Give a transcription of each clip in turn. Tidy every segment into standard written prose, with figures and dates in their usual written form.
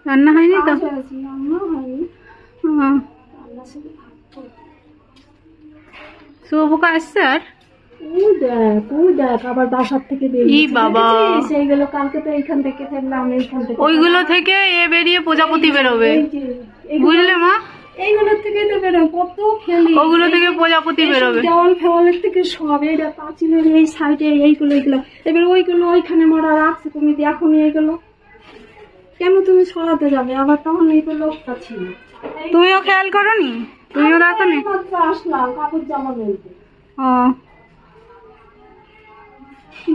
রান্না হয়নি তো? শুভপোকা আসছে আর আবার বাসার থেকে সেইগুলো কালকে তো এইখান থেকে ফেললাম, এইখান থেকে ওইগুলো থেকে এ বেরিয়ে প্রজাপতি বেরোবে, বুঝলে মা? এইগুলোর থেকে তো বেরোয় কত ফেলি, ওগুলো থেকে প্রজাপতি বেরোবে, দেওয়াল ফেওয়ালের থেকে সব। এইটা পাঁচিলের এই সাইডে এইগুলো এবার ওইগুলো ওইখানে মরা রাখছে, তুমি দেখো নি এইগুলো, কেন তুমি সরাতে যাবে? আবার তখন এইগুলো লোকটা ছিল, তুমিও খেয়াল করো নি? তুমিও দেখো নি? আসলাম কাপড় জামা মেলতে। ও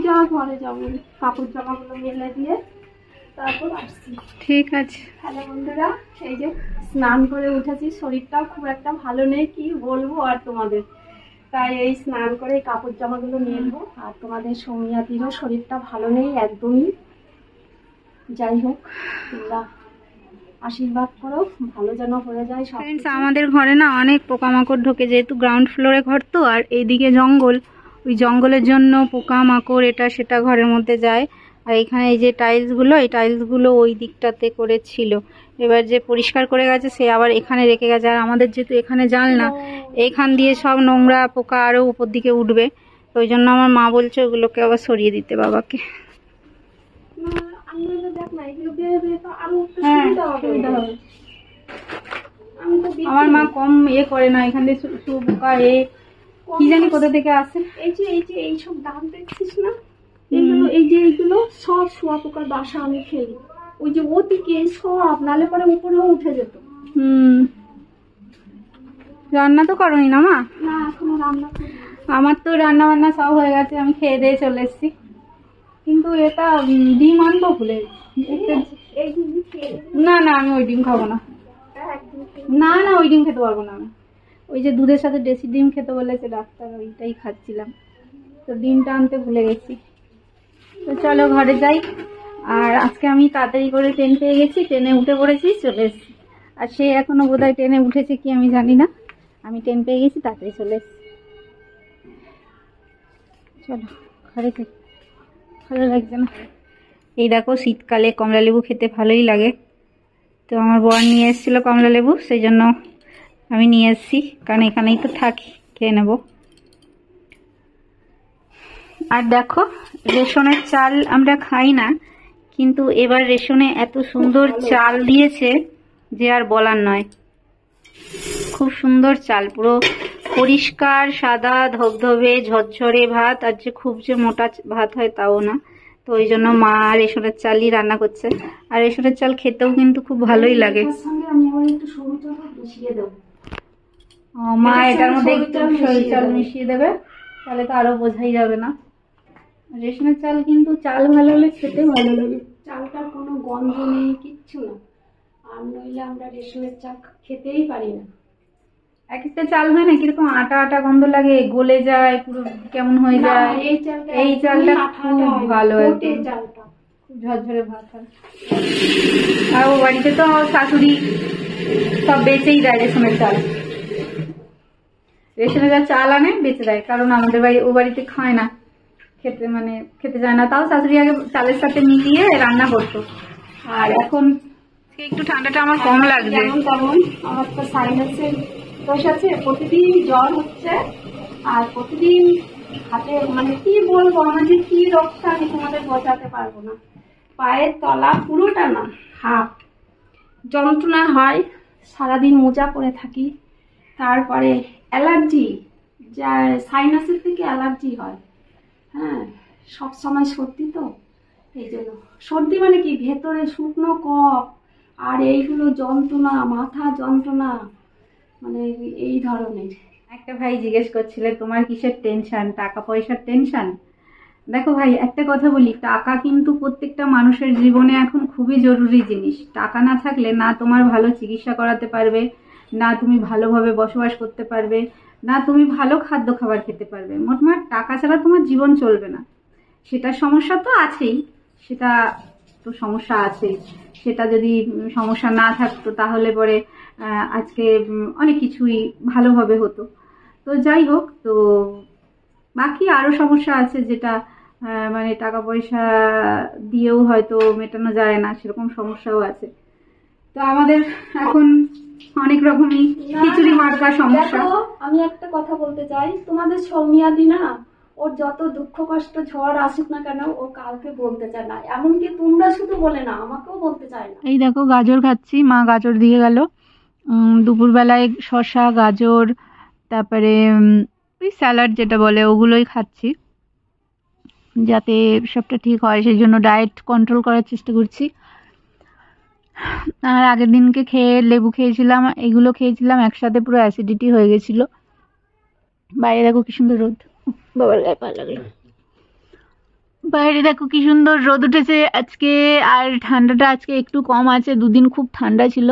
যা ঘরে যাবো, কাপড় জামা গুলো মেলে দিয়ে তারপর আসছি। ঠিক আছে। হ্যালো বন্ধুরা, এই যে স্নান করে উঠেছি, শরীরটাও খুব একটা ভালো নেই, কি বলবো আর তোমাদের। তাই এই স্নান করে কাপড় জামাগুলো মেলবো। আর তোমাদের সৌমিয়াতিরও শরীরটা ভালো নেই একদমই। যাই হোক, তোমরা আশীর্বাদ করো ভালো যেন হয়ে যায় সব। আমাদের ঘরে না অনেক পোকামাকড় ঢোকে, যেহেতু গ্রাউন্ড ফ্লোরে ঘর তো, আর এইদিকে জঙ্গল, ওই জঙ্গলের জন্য পোকামাকড় এটা সেটা ঘরের মধ্যে যায়। আর এখানে এই যে টাইলসগুলো, এই টাইলসগুলো ওই দিকটাতে করেছিল, এবার যে পরিষ্কার করে গেছে সে আবার এখানে রেখে গেছে। আর আমাদের যেহেতু এখানে জানলা, এইখান দিয়ে সব নোংরা পোকা আরও উপর দিকে উঠবে, তো ওই জন্য আমার মা বলছে ওগুলোকে আবার সরিয়ে দিতে বাবাকে। আমার মা কম করে না, এখান থেকে পোকা কি জানি কোথা থেকে আসে। এইসব দাগ দেখছিস না, এইগুলো এইগুলো সব শোয়া পোকার বাসা আমি ফেলি, ওই যে ওদিকে সব, নালে পরে উপরেও উঠে যেত। রান্না তো করোনি না মা? না এখনো রান্না করি। আমার তো রান্না বান্না সব হয়ে গেছে, আমি খেয়ে দিয়ে চলে এসেছি, কিন্তু এটা ডিম আনবো ভুলে। না না, আমি ওই ডিম খাবো না, না না ওই ডিম খেতে পারবো না আমি। ওই যে দুধের সাথে দেশি ডিম খেতে বলেছে ডাক্তার, ওইটাই খাচ্ছিলাম, তো ডিমটা আনতে ভুলে গেছি। তো চলো ঘরে যাই। আর আজকে আমি তাড়াতাড়ি করে ট্রেন পেয়ে গেছি, ট্রেনে উঠে পড়েছি, চলে এসেছি। আর সে এখনো বোধহয় ট্রেনে উঠেছে কি আমি জানি না, আমি ট্রেন পেয়ে গেছি, তাড়াতাড়ি চলে এসেছি। চলো ঘরে যাই, ভালো লাগছে না। এই দেখো শীতকালে কমলা লেবু খেতে ভালোই লাগে, তো আমার বর নিয়ে এসেছিলো কমলা লেবু, সেই জন্য আমি নিয়ে এসেছি, কারণ এখানেই তো থাকি, খেয়ে নেব। আর দেখো রেশনের চাল আমরা খাই না, কিন্তু এবার রেশনে এত সুন্দর চাল দিয়েছে যে আর বলার নয়। খুব সুন্দর চাল, পুরো পরিষ্কার সাদা ধবধবে ঝরঝরে ভাত, আর যে খুব যে মোটা ভাত হয় তাও না। তো ওই জন্য মা রেশনের চালই রান্না করছে, আর রেশনের চাল খেতেও কিন্তু খুব ভালোই লাগে। মা এটার মধ্যে একটু সরু চাল মিশিয়ে দেবে, তাহলে তো আরো বোঝাই যাবে না। রেশনের চাল কিন্তু চাল ভালো হলে খেতে ভালো লাগে, চালটার কোনো গন্ধ নেই, কিচ্ছু না। আর নইলে আমরা রেশনের চাল খেতেই পারি না। এক একটা চাল হয় না কিরকম আটা আটা গন্ধ লাগে, গলে যায়, পুরো কেমন হয়ে যায়। এই চালটা খুব ভালো, চালটা খুব ঝরঝরে ভাত হয়। আর ও বাড়িতে তো শাশুড়ি সব বেচেই দেয় রেশনের চাল, রেশনের যা চাল আনে বেচে দেয়, কারণ আমাদের বাড়ি ও বাড়িতে খায় না, খেতে যায় না। তাও শাশুড়ি আগে চালের সাথে মিলিয়ে রান্না করতো। আর এখন একটু ঠান্ডাটা আমার কম লাগছে। তেমন আমার তো সাইনাসের দোষ আছে, প্রতিদিন জ্বর হচ্ছে, আর প্রতিদিন হাতে কি বলবো, আমার যে কি রোগটা আমি তোমাদের বোঝাতে পারবো না। পায়ের তলা পুরোটা না, হাত যন্ত্রণা হয়, সারাদিন মোজা পরে থাকি। তারপরে অ্যালার্জি, যা সাইনাসের থেকে অ্যালার্জি হয়। হ্যাঁ, সব সময় সর্দি, তো এই জন্য সর্দি কি ভেতরে শুকনো কফ, আর এইগুলো যন্ত্রণা, মাথা যন্ত্রণা, এই ধরনের। একটা ভাই জিজ্ঞেস করছিলে তোমার কিসের টেনশন, টাকা পয়সার টেনশন? দেখো ভাই একটা কথা বলি, টাকা কিন্তু প্রত্যেকটা মানুষের জীবনে এখন খুবই জরুরি জিনিস। টাকা না থাকলে না তোমার ভালো চিকিৎসা করাতে পারবে, না তুমি ভালোভাবে বসবাস করতে পারবে, না তুমি ভালো খাদ্য খাবার খেতে পারবে। মোটমাট টাকা ছাড়া তোমার জীবন চলবে না। সেটা সমস্যা তো আছেই, সেটা তো সমস্যা আছেই। সেটা যদি সমস্যা না থাকতো তাহলে পরে আজকে অনেক কিছুই ভালোভাবে হতো। তো যাই হোক, তো বাকি আরো সমস্যা আছে যেটা টাকা পয়সা দিয়েও হয়তো মেটানো যায় না, সেরকম সমস্যাও আছে। তো আমাদের এখন অনেক রকমই খিচুড়ি মার্কা সমস্যা। দেখো, আমি একটা কথা বলতে চাই, তোমাদের সৌমিয়াদি না, ওর যত দুঃখ কষ্ট ঝড় আসুক না কেন, ও কাউকে বলতে চায় না। এমনকি তোমরা শুধু বলে না, আমাকেও বলতে চায় না। এই দেখো গাজর খাচ্ছি, মা গাজর দিয়ে গেল। দুপুরবেলায় শসা, গাজর, তারপরে ওই স্যালাড যেটা বলে ওগুলোই খাচ্ছি, যাতে সবটা ঠিক হয়। সেই জন্য ডায়েট কন্ট্রোল করার চেষ্টা করছি। আর আগের দিনকে লেবু খেয়েছিলাম, এগুলো খেয়েছিলাম, একসাথে পুরো অ্যাসিডিটি হয়ে গেছিল। বাইরে দেখো কি সুন্দর রোদ, বাবার গায়ে পা লাগলো। বাইরে দেখো কি সুন্দর রোদ উঠেছে আজকে। আর ঠান্ডাটা আজকে একটু কম আছে, দুদিন খুব ঠান্ডা ছিল।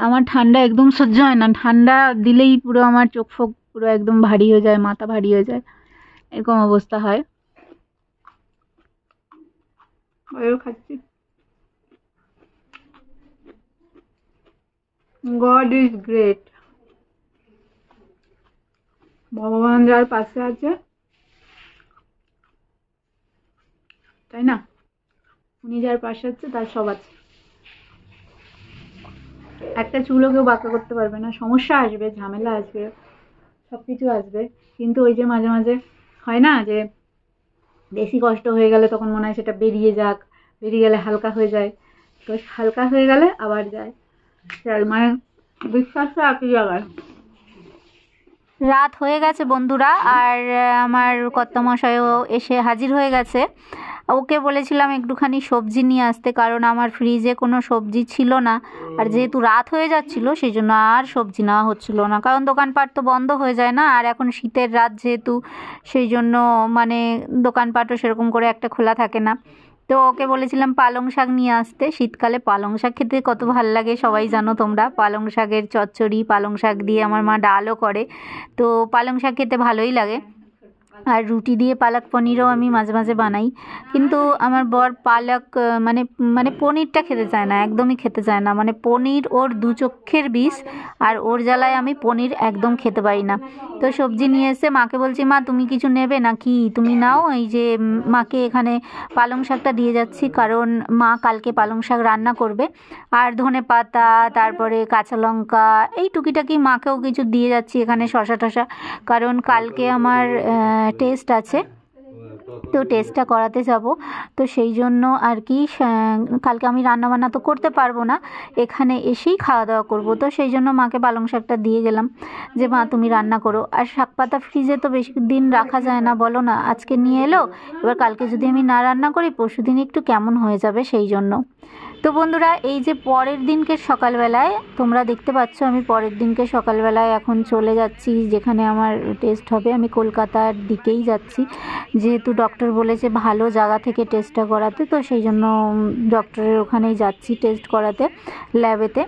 আমার ঠান্ডা একদম সহ্য হয় না, ঠান্ডা দিলেই পুরো আমার চোখ ফোক পুরো একদম ভারী হয়ে যায়, মাথা ভারী হয়ে যায়, এরকম অবস্থা হয়। খাচ্ছি। God is great. ভগবান যার পাশে আছে, তাই না, উনি যার পাশে আছে তার সব আছে। একটা চুলও কেউ বাঁকা করতে পারবে না। সমস্যা আসবে, ঝামেলা আসবে, সবকিছু আসবে, কিন্তু ওই যে মাঝে মাঝে হয় না যে বেশি কষ্ট হয়ে গেলে তখন মনে হয় সেটা বেরিয়ে যাক, বেরিয়ে গেলে হালকা হয়ে যায়, তো হালকা হয়ে গেলে আবার যায়। মানে বিশ্বাসটা একই জায়গায়। রাত হয়ে গেছে বন্ধুরা, আর আমার কর্তামশাইও এসে হাজির হয়ে গেছে। ওকে বলেছিলাম একটুখানি সবজি নিয়ে আসতে, কারণ আমার ফ্রিজে কোনো সবজি ছিল না। আর যেহেতু রাত হয়ে যাচ্ছিল সেই জন্য আর সবজি নেওয়া হচ্ছিল না, কারণ দোকানপাট তো বন্ধ হয়ে যায় না। আর এখন শীতের রাত যেহেতু, সেই জন্য মানে দোকানপাটও সেরকম করে একটা খোলা থাকে না। তো ওকে বলেছিলাম পালং শাক নিয়ে আসতে। শীতকালে পালং শাক খেতে কত ভাল লাগে সবাই জানো তোমরা। পালং শাকের চচ্চড়ি, পালং শাক দিয়ে আমার মা ডালও করে, তো পালং শাক খেতে ভালোই লাগে। আর রুটি দিয়ে পালক পনিরও আমি মাঝে মাঝে বানাই, কিন্তু আমার বর পালক মানে মানে পনিরটা খেতে চায় না, একদমই খেতে চায় না। মানে পনির ওর দু চক্ষের বিষ, আর ওর জ্বালায় আমি পনির একদম খেতে পারি না। তো সবজি নিয়ে এসে মাকে বলছি, মা তুমি কিছু নেবে নাকি? তুমি নাও। এই যে মাকে এখানে পালং শাকটা দিয়ে যাচ্ছি, কারণ মা কালকে পালং শাক রান্না করবে। আর ধনে পাতা, তারপরে কাঁচা লঙ্কা, এই টুকিটাকি মাকেও কিছু দিয়ে যাচ্ছি এখানে, শশা টশা, কারণ কালকে আমার টেস্ট আছে, তো টেস্টটা করাতে যাব। তো সেই জন্য আর কি, কালকে আমি রান্নাবান্না তো করতে পারবো না, এখানে এসেই খাওয়া দাওয়া করব। তো সেই জন্য মাকে পালং শাকটা দিয়ে গেলাম যে মা তুমি রান্না করো। আর শাক পাতা ফ্রিজে তো বেশি দিন রাখা যায় না, বলো না। আজকে নিয়ে এলো, এবার কালকে যদি আমি না রান্না করি পরশু দিন একটু কেমন হয়ে যাবে, সেই জন্য। তো বন্ধুরা, এই যে পরের দিনকে সকালবেলায় তোমরা দেখতে পাচ্ছ, আমি পরের দিনকে সকালবেলায় এখন চলে যাচ্ছি যেখানে আমার টেস্ট হবে। আমি কলকাতার দিকেই যাচ্ছি, যেহেতু ডক্টর বলেছে ভালো জায়গা থেকে টেস্টটা করাতে, তো সেই জন্য ডক্টরের ওখানেই যাচ্ছি টেস্ট করাতে, ল্যাবেতে।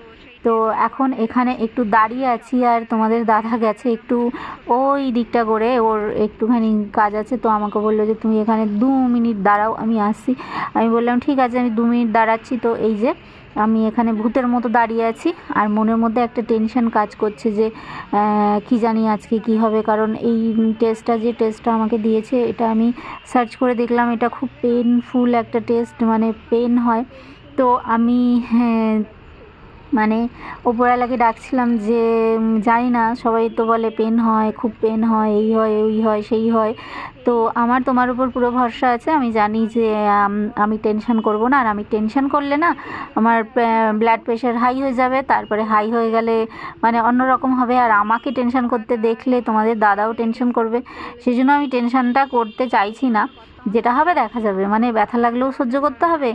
তো এখন এখানে একটু দাঁড়িয়ে আছি, আর তোমাদের দাদা গেছে একটু ওই দিকটা করে, ওর একটুখানি কাজ আছে। তো আমাকে বললো যে তুমি এখানে 2 মিনিট দাঁড়াও, আমি আসছি। আমি বললাম ঠিক আছে, আমি 2 মিনিট দাঁড়াচ্ছি। তো এই যে আমি এখানে ভূতের মতো দাঁড়িয়ে আছি, আর মনের মধ্যে একটা টেনশন কাজ করছে যে কি জানি আজকে কি হবে। কারণ এই টেস্টটা আমাকে দিয়েছে, এটা আমি সার্চ করে দেখলাম, এটা খুব পেনফুল একটা টেস্ট, মানে পেন হয়। তো আমি মানে ওপরওয়ালাকে ডাকছিলাম যে জানি না, সবাই তো বলে পেন হয়, খুব পেন হয়, এই হয় ওই হয় সেই হয়। তো আমার তোমার উপর পুরো ভরসা আছে, আমি জানি যে আমি টেনশন করব না। আর আমি টেনশন করলে না আমার ব্লাড প্রেশার হাই হয়ে যাবে, তারপরে হাই হয়ে গেলে মানে অন্যরকম হবে। আর আমাকে টেনশন করতে দেখলে তোমাদের দাদাও টেনশন করবে, সেই জন্য আমি টেনশনটা করতে চাইছি না। যেটা হবে দেখা যাবে, মানে ব্যথা লাগলেও সহ্য করতে হবে,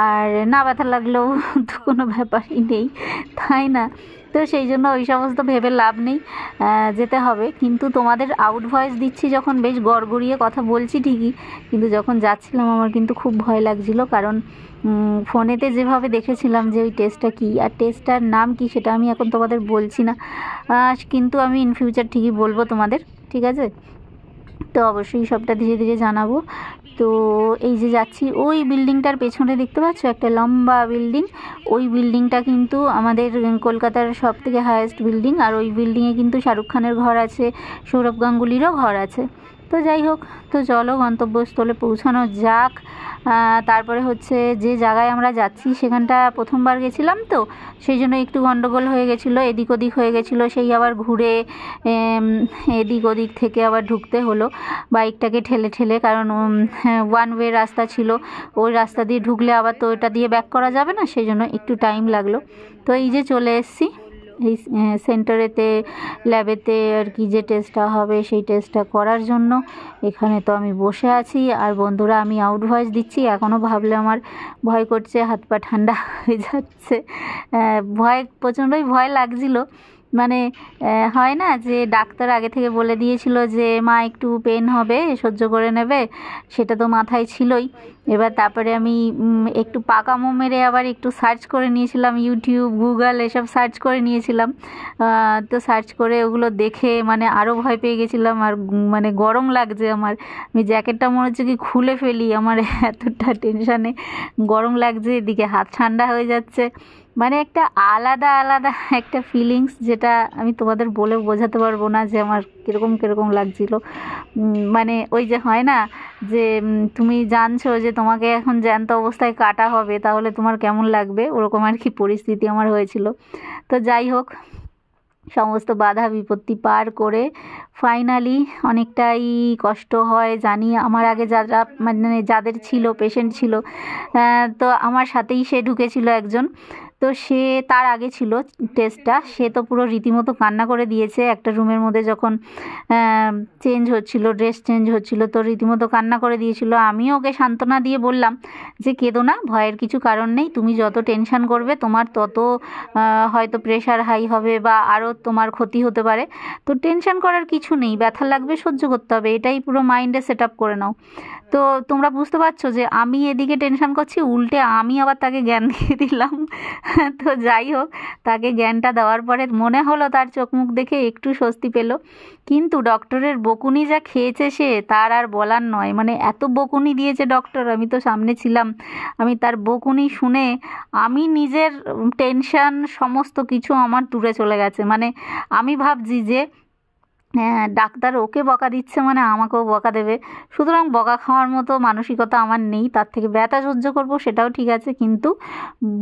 আর না ব্যথা লাগলেও তো কোনো ব্যাপারই নেই, তাই না? তো সেই জন্য ওই সমস্ত ভেবে লাভ নেই, যেতে হবে। কিন্তু তোমাদের আউট ভয়েস দিচ্ছি যখন, বেশ গড়গড়িয়ে কথা বলছি ঠিকই, কিন্তু যখন যাচ্ছিলাম আমার কিন্তু খুব ভয় লাগছিল, কারণ ফোনেতে যেভাবে দেখেছিলাম যে ওই টেস্টটা কী আর টেস্টটার নাম কি সেটা আমি এখন তোমাদের বলছি না, কিন্তু আমি ইন ফিউচার ঠিকই বলবো তোমাদের, ঠিক আছে? তো অবশ্যই সবটা ধীরে ধীরে জানাবো। তো এই যে যাচ্ছি, ওই বিল্ডিংটার পেছনে দেখতে পাচ্ছ একটা লম্বা বিল্ডিং, ওই বিল্ডিংটা কিন্তু আমাদের কলকাতার সব থেকে হায়েস্ট বিল্ডিং। আর ওই বিল্ডিংয়ে কিন্তু শাহরুখ খানের ঘর আছে, সৌরভ গাঙ্গুলিরও ঘর আছে। তো যাই হোক, তো চলো গন্তব্যস্থলে পৌঁছানো যাক। তারপরে হচ্ছে যে জায়গায় আমরা যাচ্ছি সেখানটা প্রথমবার গেছিলাম, তো সেই জন্য একটু গন্ডগোল হয়ে গেছিলো, এদিক ওদিক হয়ে গেছিলো, সেই আবার ঘুরে এদিক ওদিক থেকে আবার ঢুকতে হলো বাইকটাকে ঠেলে ঠেলে, কারণ ওয়ান ওয়ে রাস্তা ছিল, ওই রাস্তা দিয়ে ঢুকলে আবার তো ওটা দিয়ে ব্যাক করা যাবে না, সেই জন্য একটু টাইম লাগলো। তো এই যে চলে এসেছি এই সেন্টারেতে, ল্যাবেতে আর কি, যে টেস্টটা হবে সেই টেস্টটা করার জন্য। এখানে তো আমি বসে আছি, আর বন্ধুরা আমি আউট ভয়েস দিচ্ছি, এখনও ভাবলে আমার ভয় করছে, হাত পা ঠান্ডা হয়ে যাচ্ছে, প্রচণ্ডই ভয় লাগছিল। মানে হয় না যে ডাক্তার আগে থেকে বলে দিয়েছিল যে মা একটু পেন হবে, সহ্য করে নেবে, সেটা তো মাথায় ছিলই। এবার তারপরে আমি একটু পাকামো মেরে আবার একটু সার্চ করে নিয়েছিলাম, ইউটিউব, গুগল এসব সার্চ করে নিয়েছিলাম। তো সার্চ করে ওগুলো দেখে মানে আরও ভয় পেয়ে গেছিলাম, আর মানে গরম লাগছে আমার, আমি জ্যাকেটটা মনে হচ্ছে কি খুলে ফেলি, আমার এতটা টেনশানে গরম লাগছে, এদিকে হাত ঠান্ডা হয়ে যাচ্ছে, মানে একটা আলাদা আলাদা একটা ফিলিংস, যেটা আমি তোমাদের বলে বোঝাতে পারবো না যে আমার কীরকম কীরকম লাগছিল। মানে ওই যে হয় না যে তুমি জানছো যে তোমাকে এখন জ্যান্ত অবস্থায় কাটা হবে, তাহলে তোমার কেমন লাগবে, ওরকম আর কি পরিস্থিতি আমার হয়েছিল। তো যাই হোক, সমস্ত বাধা বিপত্তি পার করে ফাইনালি, অনেকটাই কষ্ট হয় জানি, আমার আগে যারা মানে যাদের ছিল পেশেন্ট ছিল, তো আমার সাথেই সে ঢুকেছিল একজন, তো সে তার আগে ছিল টেস্টটা, সে তো পুরো রীতিমতো কান্না করে দিয়েছে একটা রুমের মধ্যে, যখন চেঞ্জ হচ্ছিল, ড্রেস চেঞ্জ হচ্ছিল, তো রীতিমতো কান্না করে দিয়েছিল। আমিও ওকে সান্ত্বনা দিয়ে বললাম যে কেঁদো না, ভয়ের কিছু কারণ নেই, তুমি যত টেনশন করবে তোমার তত হয়তো প্রেশার হাই হবে বা আরও তোমার ক্ষতি হতে পারে, তো টেনশন করার কিছু নেই, ব্যথা লাগবে সহ্য করতে হবে, এটাই পুরো মাইন্ডে সেট আপ করে নাও। তো তোমরা বুঝতে পারছো যে আমি এদিকে টেনশন করছি, উল্টে আমি আবার তাকে জ্ঞান দিয়ে দিলাম। তো যাই হোক, তাকে জ্ঞানটা দেওয়ার পরে মনে হলো তার চোখ মুখ দেখে একটু স্বস্তি পেল, কিন্তু ডক্টরের বকুনি যা খেয়েছে সে, তার আর বলার নয়, মানে এত বকুনি দিয়েছে ডক্টর, আমি তো সামনে ছিলাম, আমি তার বকুনি শুনে আমি নিজের টেনশন সমস্ত কিছু আমার দূরে চলে গেছে। মানে আমি ভাবছি যে হ্যাঁ, ডাক্তার ওকে বকা দিচ্ছে মানে আমাকেও বকা দেবে, সুতরাং বকা খাওয়ার মতো মানসিকতা আমার নেই, তার থেকে ব্যথা সহ্য করব সেটাও ঠিক আছে, কিন্তু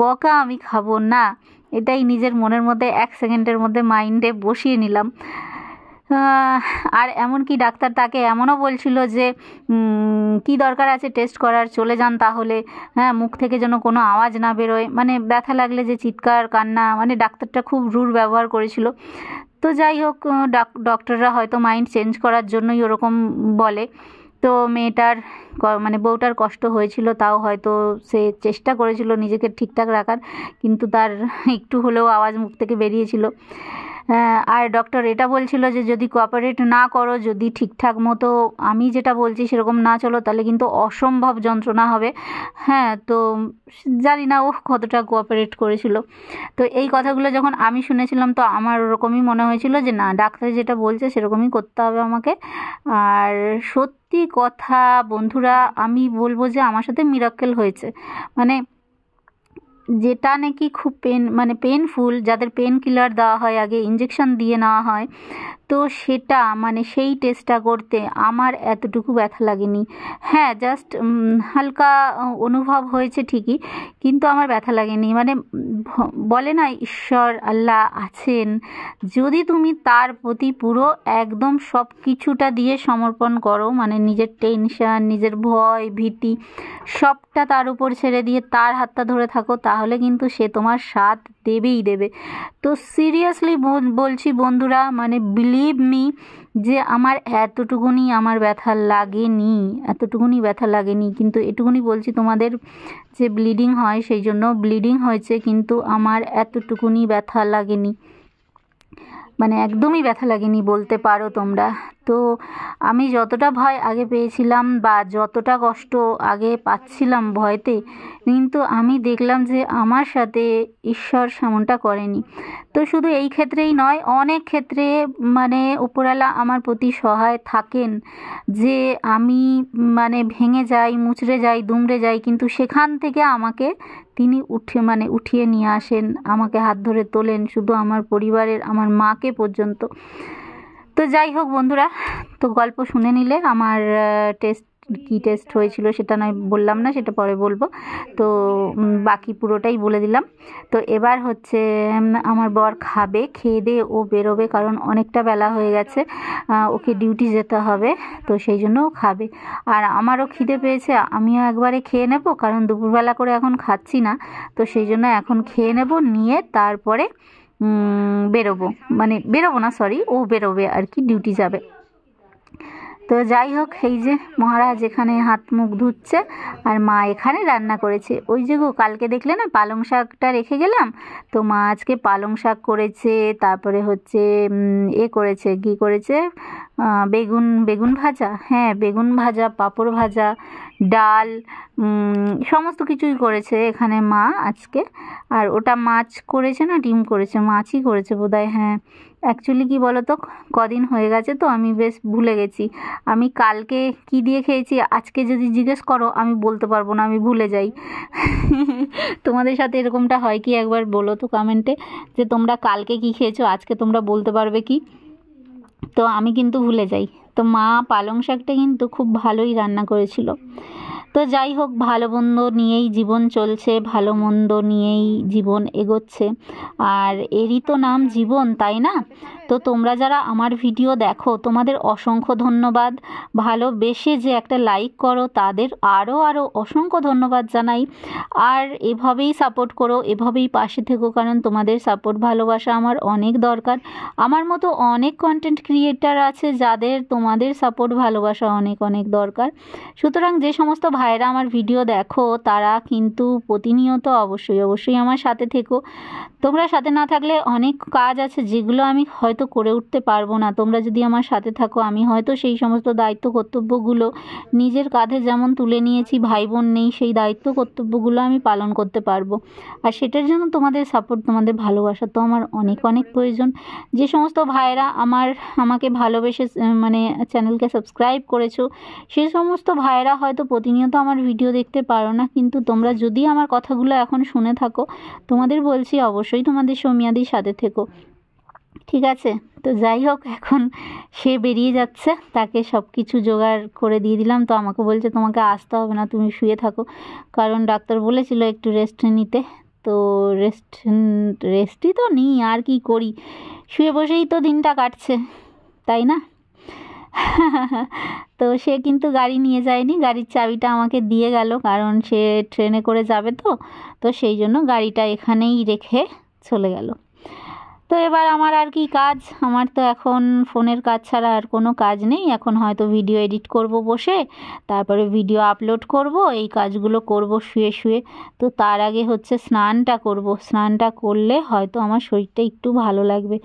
বকা আমি খাবো না, এটাই নিজের মনের মধ্যে 1 সেকেন্ডের মধ্যে মাইন্ডে বসিয়ে নিলাম। আর এমনকি ডাক্তার তাকে এমনও বলছিল যে কি দরকার আছে টেস্ট করার, চলে যান তাহলে, হ্যাঁ, মুখ থেকে যেন কোনো আওয়াজ না বেরোয়, মানে ব্যথা লাগলে যে চিৎকার কান্না, মানে ডাক্তারটা খুব রুড ব্যবহার করেছিল। তো যাই হোক, ডক্টররা হয়তো মাইন্ড চেঞ্জ করার জন্যই ওরকম বলে। তো মেয়েটার মানে বউটার কষ্ট হয়েছিল, তাও হয়তো সে চেষ্টা করেছিল নিজেকে ঠিকঠাক রাখার, কিন্তু তার একটু হলেও আওয়াজ মুখ থেকে বেরিয়েছিল। আর ডক্টর এটা বলছিল যে যদি কোঅপারেট না করো, যদি ঠিকঠাক মতো আমি যেটা বলছি সেরকম না চলো, তাহলে কিন্তু অসম্ভব যন্ত্রণা হবে। হ্যাঁ, তো জানি না ও কতটা কোঅপারেট করেছিল। তো এই কথাগুলো যখন আমি শুনেছিলাম, তো আমার ওরকমই মনে হয়েছিল যে না, ডাক্তার যেটা বলছে সেরকমই করতে হবে আমাকে। আর সত্যি কথা বন্ধুরা, আমি বলবো যে আমার সাথে মিরাক্কেল হয়েছে, মানে যেটা নাকি খুব পেনফুল, যাদের পেন কিলার দেওয়া হয়, আগে ইঞ্জেকশন দিয়ে নেওয়া হয়, তো সেটা মানে সেই টেস্টটা করতে আমার এতটুকু ব্যথা লাগেনি। হ্যাঁ, জাস্ট হালকা অনুভব হয়েছে ঠিকই, কিন্তু আমার ব্যথা লাগেনি। মানে বলে না ঈশ্বর আল্লাহ আছেন, যদি তুমি তার প্রতি পুরো একদম সব কিছুটা দিয়ে সমর্পণ করো, মানে নিজের টেনশন, নিজের ভয় ভীতি সবটা তার উপর ছেড়ে দিয়ে তার হাতটা ধরে থাকো, তাহলে কিন্তু সে তোমার সাথ দেবেই দেবে। তো সিরিয়াসলি বলছি বন্ধুরা, মানে বিলিভ মি যে আমার এতটুকুনি আমার ব্যথা লাগেনি, এতটুকুনি ব্যথা লাগেনি, কিন্তু এটুকুনি বলছি তোমাদের যে ব্লিডিং হয় সেই জন্য ব্লিডিং হয়েছে, কিন্তু আমার এতটুকুনি ব্যথা লাগেনি, মানে একদমই ব্যথা লাগেনি বলতে পারো তোমরা। তো আমি যতটা ভয় আগে পেয়েছিলাম বা যতটা কষ্ট আগে পাচ্ছিলাম ভয়তে, কিন্তু আমি দেখলাম যে আমার সাথে ঈশ্বর সেমনটা করেনি। তো শুধু এই ক্ষেত্রেই নয়, অনেক ক্ষেত্রে মানে উপরওয়ালা আমার প্রতি সহায় থাকেন, যে আমি মানে ভেঙে যাই, মুচড়ে যাই, দুমড়ে যাই, কিন্তু সেখান থেকে আমাকে তিনি উঠিয়ে নিয়ে আসেন, আমাকে হাত ধরে তোলেন, শুধু আমার পরিবারের, আমার মাকে পর্যন্ত। তো তো যাই হোক বন্ধুরা, তো গল্প শুনে নিলে আমার কী টেস্ট হয়েছিল সেটা নয় বললাম না, সেটা পরে বলবো। তো বাকি পুরোটাই বলে দিলাম। তো এবার হচ্ছে আমার বর খাবে, খেয়ে দিয়ে ও বেরোবে, কারণ অনেকটা বেলা হয়ে গেছে, ওকে ডিউটি যেতে হবে, তো সেই জন্য ও খাবে। আর আমারও খিদে পেয়েছে, আমিও একবারে খেয়ে নেব, কারণ দুপুরবেলা করে এখন খাচ্ছি না, তো সেই জন্য এখন খেয়ে নেব, নিয়ে তারপরে বেরোবো, মানে বেরোবো না সরি, ও বেরোবে আর কি, ডিউটি যাবে। তো যাই হোক, এই যে মহারাজ এখানে হাত মুখ ধুচ্ছে, আর মা এখানে রান্না করেছে। ওই যে গো, কালকে দেখলে না পালং শাকটা রেখে গেলাম, তো মা আজকে পালং শাক করেছে, তারপরে হচ্ছে করেছে, কি করেছে, বেগুন ভাজা, হ্যাঁ বেগুন ভাজা, পাঁপড় ভাজা, ডাল, সমস্ত কিছুই করেছে এখানে মা আজকে। আর ওটা মাছ করেছে না ডিম করেছে, মাছই করেছে বোধহয়, হ্যাঁ। অ্যাকচুয়ালি কি বলো তো, কদিন হয়ে গেছে তো আমি বেশ ভুলে গেছি। আমি কালকে কি দিয়ে খেয়েছি আজকে যদি জিজ্ঞেস করো আমি বলতে পারবো না, আমি ভুলে যাই। তোমাদের সাথে এরকমটা হয় কি একবার বলো তো কমেন্টে, যে তোমরা কালকে কি খেয়েছো আজকে তোমরা বলতে পারবে কি? তো আমি কিন্তু ভুলে যাই। তো মা পালং শাকটা কিন্তু খুব ভালোই রান্না করেছিল। তো যাই হোক, ভালো মন্দ নিয়েই জীবন চলছে, ভালো মন্দ নিয়েই জীবন এগোচ্ছে, আর এরই তো নাম জীবন, তাই না? তো তোমরা যারা আমার ভিডিও দেখো তোমাদের অসংখ্য ধন্যবাদ। ভালোবেসে যে একটা লাইক করো তাদের আরও অসংখ্য ধন্যবাদ জানাই। আর এভাবেই সাপোর্ট করো, এভাবেই পাশে থেকো, কারণ তোমাদের সাপোর্ট ভালোবাসা আমার অনেক দরকার। আমার মতো অনেক কন্টেন্ট ক্রিয়েটার আছে যাদের তোমাদের সাপোর্ট ভালোবাসা অনেক অনেক দরকার। সুতরাং যে সমস্ত ভাইরা আমার ভিডিও দেখো তারা কিন্তু প্রতিনিয়ত অবশ্যই আমার সাথে থেকো। তোমরা সাথে না থাকলে অনেক কাজ আছে যেগুলো আমি হয়তো করে উঠতে পারবো না। তোমরা যদি আমার সাথে থাকো আমি হয়তো সেই সমস্ত দায়িত্ব কর্তব্যগুলো নিজের কাঁধে যেমন তুলে নিয়েছি, ভাই বোন নেই, সেই দায়িত্ব কর্তব্যগুলো আমি পালন করতে পারবো। আর সেটার জন্য তোমাদের সাপোর্ট, তোমাদের ভালোবাসা তো আমার অনেক প্রয়োজন। যে সমস্ত ভাইরা আমাকে ভালোবেসে মানে চ্যানেলকে সাবস্ক্রাইব করেছো, সেই সমস্ত ভাইরা হয়তো প্রতিনিয়ত আমার ভিডিও দেখতে পারো না, কিন্তু তোমরা যদি আমার কথাগুলো এখন শুনে থাকো, তোমাদের বলছি অবশ্যই তোমাদের সৌমিয়াদির সাথে থেকো, ঠিক আছে? তো যাই হোক, এখন সে বেরিয়ে যাচ্ছে, তাকে সব কিছু জোগাড় করে দিয়ে দিলাম। তো আমাকে বলছে তোমাকে আসতে হবে না, তুমি শুয়ে থাকো, কারণ ডাক্তার বলেছিল একটু রেস্ট নিতে। তো রেস্টই তো নিই, আর কি করি, শুয়ে বসেই তো দিনটা কাটছে, তাই না? তো সে কিন্তু গাড়ি নিয়ে যায়নি, গাড়ির চাবিটা আমাকে দিয়ে গেল, কারণ সে ট্রেনে করে যাবে, তো সেই জন্য গাড়িটা এখানেই রেখে চলে গেল। তো এবার আমার আর কি কাজ, আমার তো এখন ফোনের কাজ ছাড়া আর কোনো কাজ নেই। এখন হয়তো ভিডিও এডিট করব বসে, তারপরে ভিডিও আপলোড করব, এই কাজগুলো করব শুয়ে। তো তার আগে হচ্ছে স্নানটা করব, স্নানটা করলে হয়তো আমার শরীরটা একটু ভালো লাগবে,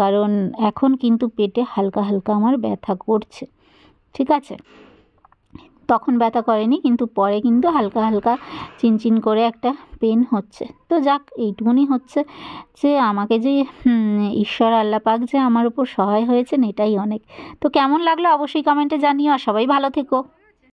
কারণ এখন কিন্তু পেটে হালকা আমার ব্যথা করছে, ঠিক আছে? তখন ব্যথা করেনি, কিন্তু পরে কিন্তু হালকা চিনচিন করে একটা পেন হচ্ছে। তো যাক, এইটুকুনি হচ্ছে যে আমাকে যে ঈশ্বর আল্লাহ পাক যে আমার উপর সহায় হয়েছেন, এটাই অনেক। তো কেমন লাগলো অবশ্যই কমেন্টে জানিও, আর সবাই ভালো থেকো।